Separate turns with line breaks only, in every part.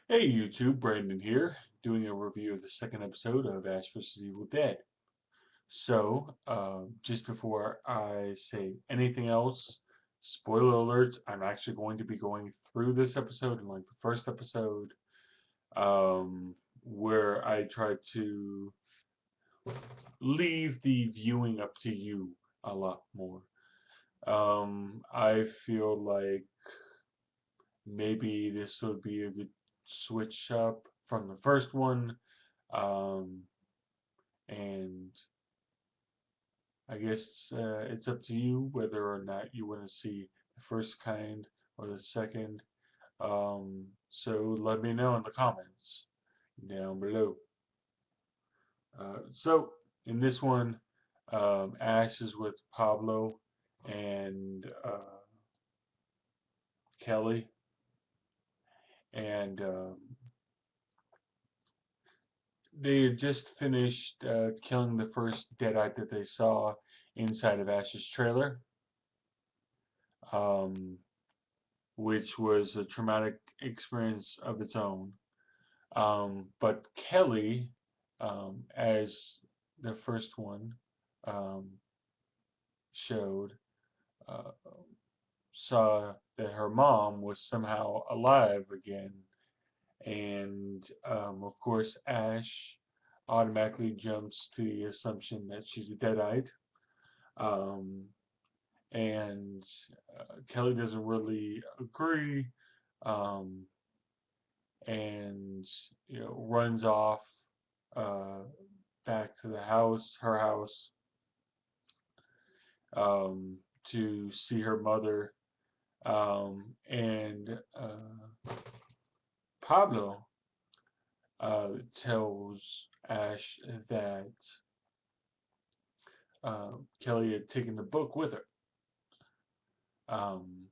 Hey YouTube, Brandon here, doing a review of the second episode of Ash vs. Evil Dead. Just before I say anything else, spoiler alerts, I'm actually going to be going through this episode and like the first episode, um, where I try to leave the viewing up to you a lot more. I feel like maybe this would be a good switch up from the first one. Um, and I guess it's up to you whether or not you want to see the first kind or the second. So let me know in the comments down below. So in this one, Ash is with Pablo and Kelly, and they had just finished killing the first Deadite that they saw inside of Ash's trailer. Um, which was a traumatic experience of its own. But Kelly, as the first one um, showed, uh, saw that her mom was somehow alive again. And of course, Ash automatically jumps to the assumption that she's a Deadite. Um, and Kelly doesn't really agree. Um, and runs off uh, back to the house, her house, um, to see her mother. And Pablo tells Ash that Kelly had taken the book with her. Um,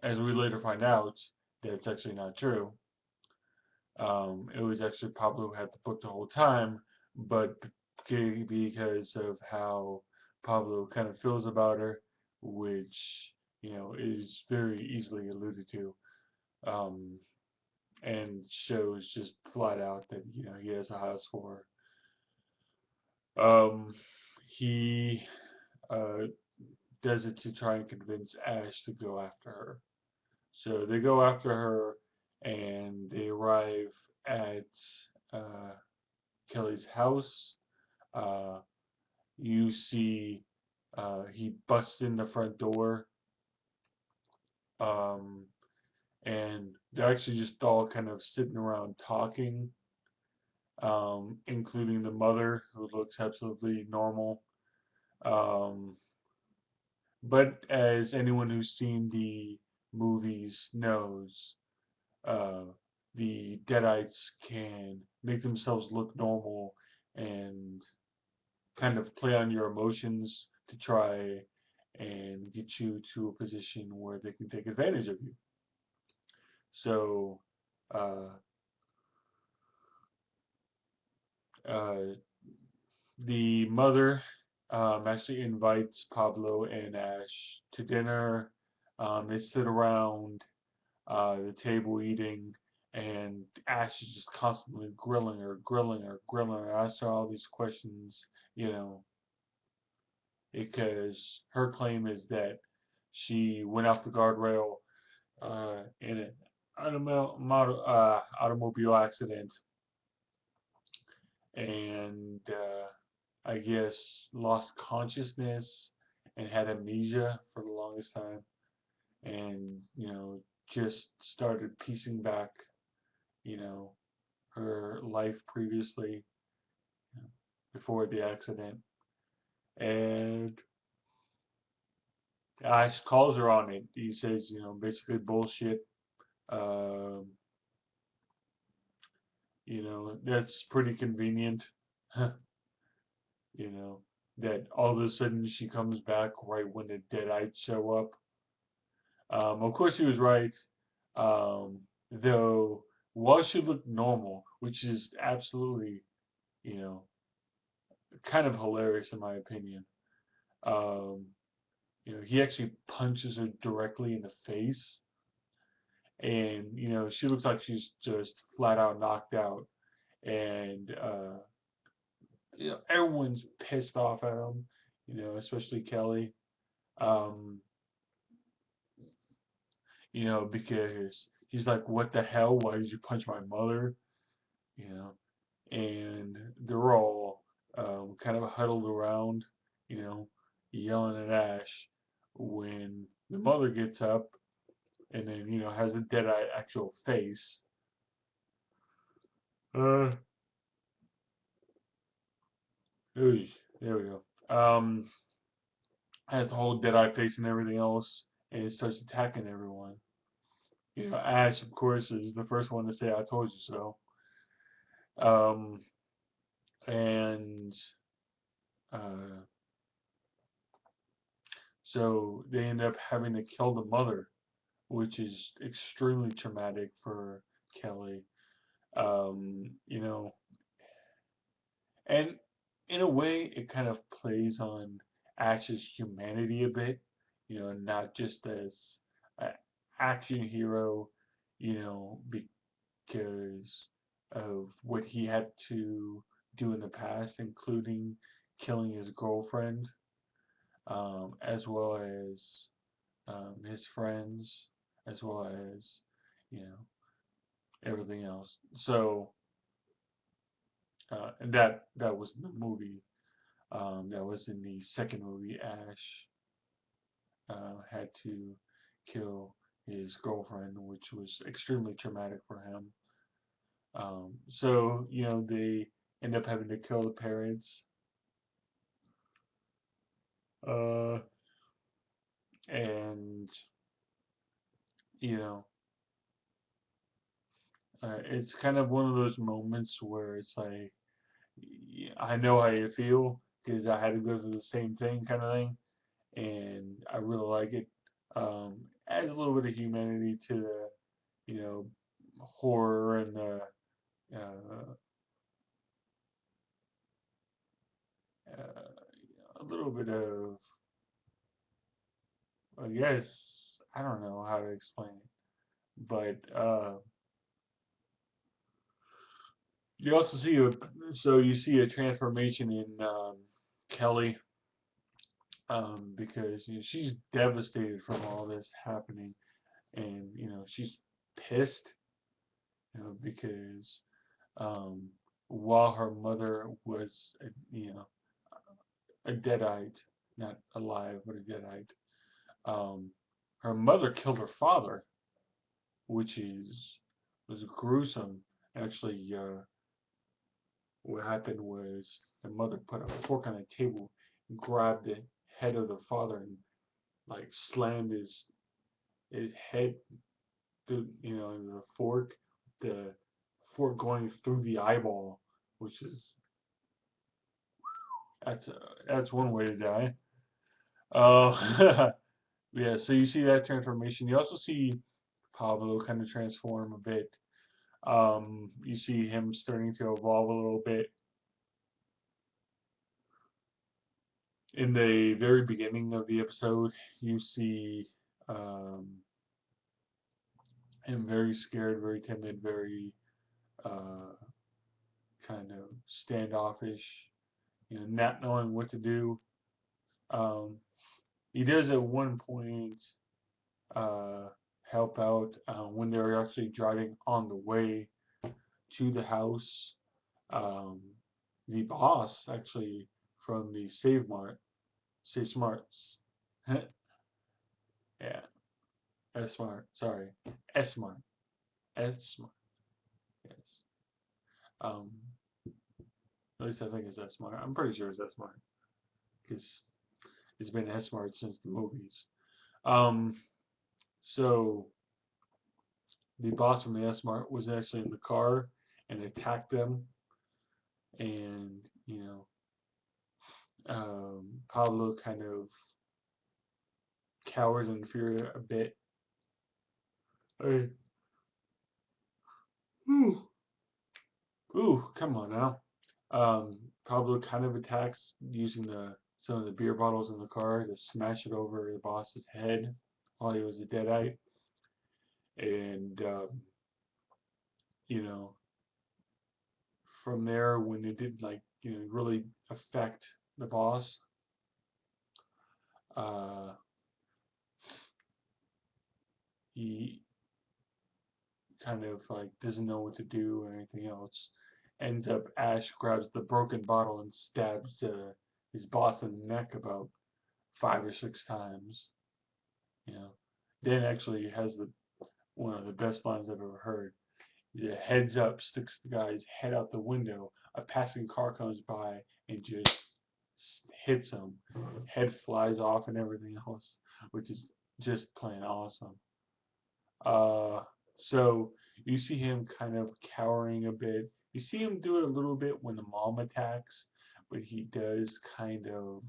as we later find out, that's actually not true. It was actually Pablo who had the book the whole time, but because of how Pablo kind of feels about her, which is very easily alluded to, um, and shows just flat out that he has a house for her. He uh, does it to try and convince Ash to go after her. So they go after her, and they arrive at uh, Kelly's house. Uh, you see he busts in the front door, um, and they're actually just all kind of sitting around talking, including the mother, who looks absolutely normal. Um, but as anyone who's seen the movies knows, uh, the Deadites can make themselves look normal and kind of play on your emotions to try and get you to a position where they can take advantage of you. So, uh, uh, the mother actually invites Pablo and Ash to dinner. They sit around the table eating, and Ash is just constantly grilling her, asking her all these questions, you know, because her claim is that she went off the guardrail in an automobile accident, and I guess lost consciousness and had amnesia for the longest time, and just started piecing back, you know, her life previously, you know, before the accident, and Ash calls her on it. He says, basically bullshit. Um, that's pretty convenient. you know, that all of a sudden she comes back right when the Deadites show up. Of course, he was right. Um, though, while she looked normal, which is absolutely, you know, kind of hilarious in my opinion. Um, he actually punches her directly in the face, and she looks like she's just flat out knocked out, and everyone's pissed off at him, especially Kelly, um, because he's like, "What the hell? Why did you punch my mother?" You know, and they're all kind of huddled around, you know, yelling at Ash when the mother gets up and then has a dead-eye actual face. Uh, ooh, there we go. Has the whole dead-eye face and everything else, and it starts attacking everyone. Ash, of course, is the first one to say, "I told you so." Um, and uh, so they end up having to kill the mother, which is extremely traumatic for Kelly. You know, and in a way, it kind of plays on Ash's humanity a bit. Not just as an action hero, because of what he had to do in the past, including killing his girlfriend, as well as his friends, as well as you know everything else. So, and that was the movie. That was in the second movie. Ash had to kill his girlfriend, which was extremely traumatic for him. So they end up having to kill the parents, uh, and you know it's kind of one of those moments where it's like, I know how you feel because I had to go through the same thing, kind of thing, and I really like it. Adds a little bit of humanity to the, horror and the a little bit of, I guess, I don't know how to explain it, but you also see you see a transformation in Kelly, because she's devastated from all this happening, and she's pissed, because um, while her mother was, a deadite, not alive, but a deadite, um, her mother killed her father, which was gruesome. Actually, what happened was the mother put a fork on the table, grabbed the head of the father, and like slammed his head through, the fork, the fork going through the eyeball, which is that's that's one way to die. Yeah, so you see that transformation. You also see Pablo kind of transform a bit. You see him starting to evolve a little bit. In the very beginning of the episode, you see um, him very scared, very timid, very uh, kind of standoffish, not knowing what to do. Um, he does at one point uh, help out when they're actually driving on the way to the house. Um, the boss actually from the Save Smarts, yeah, S Smart, sorry, S Smart, S Smart, yes. Um, at least I think it's S Smart. I'm pretty sure it's S Smart because it's been S Smart since the movies. Um, so the boss from the S Smart was actually in the car and attacked them, and Pablo kind of cowers in fear a bit. Hey, ooh, ooh, come on now. Pablo kind of attacks using the some of the beer bottles in the car to smash it over the boss's head while he was a deadite. And you know, from there, when it didn't like really affect the boss, uh, he kind of like doesn't know what to do or anything else. Ends up Ash grabs the broken bottle and stabs his boss in the neck about 5 or 6 times. You know, Dan actually has the one of the best lines I've ever heard. He heads up, sticks the guy's head out the window. A passing car comes by and just hits him. Head flies off and everything else, which is just plain awesome. Uh, so you see him kind of cowering a bit. You see him do it a little bit when the mom attacks, but he does kind of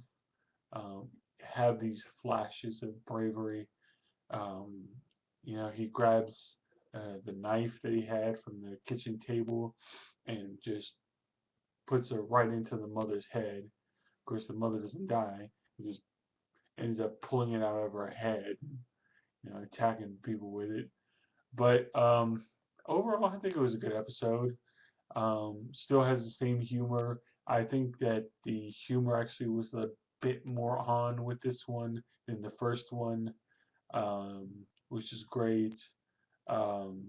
um, have these flashes of bravery. Um, he grabs the knife that he had from the kitchen table and just puts it right into the mother's head. Of course, the mother doesn't die. He just ends up pulling it out of her head, attacking people with it. But overall, I think it was a good episode. Still has the same humor. I think that the humor actually was a bit more on with this one than the first one, which is great. Um,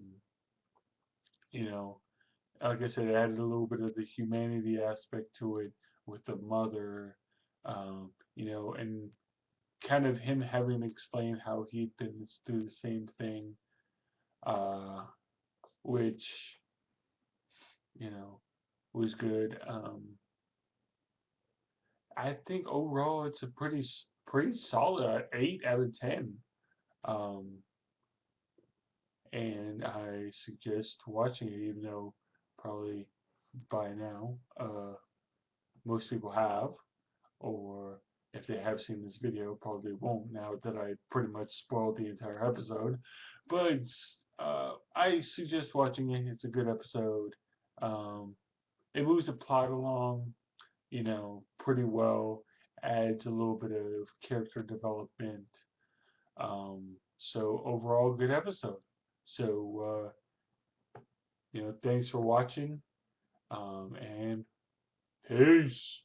you know, like I said, it added a little bit of the humanity aspect to it with the mother, and kind of him having to explain how he'd been through the same thing, uh, which you know was good. I think overall it's a pretty solid 8 out of 10. Um, and I suggest watching it, even though probably by now most people have, or if they have seen this video, probably won't now that I pretty much spoiled the entire episode. But I suggest watching it. It's a good episode. Um, it moves the plot along, pretty well. Adds a little bit of character development. So overall, good episode. So thanks for watching. And peace.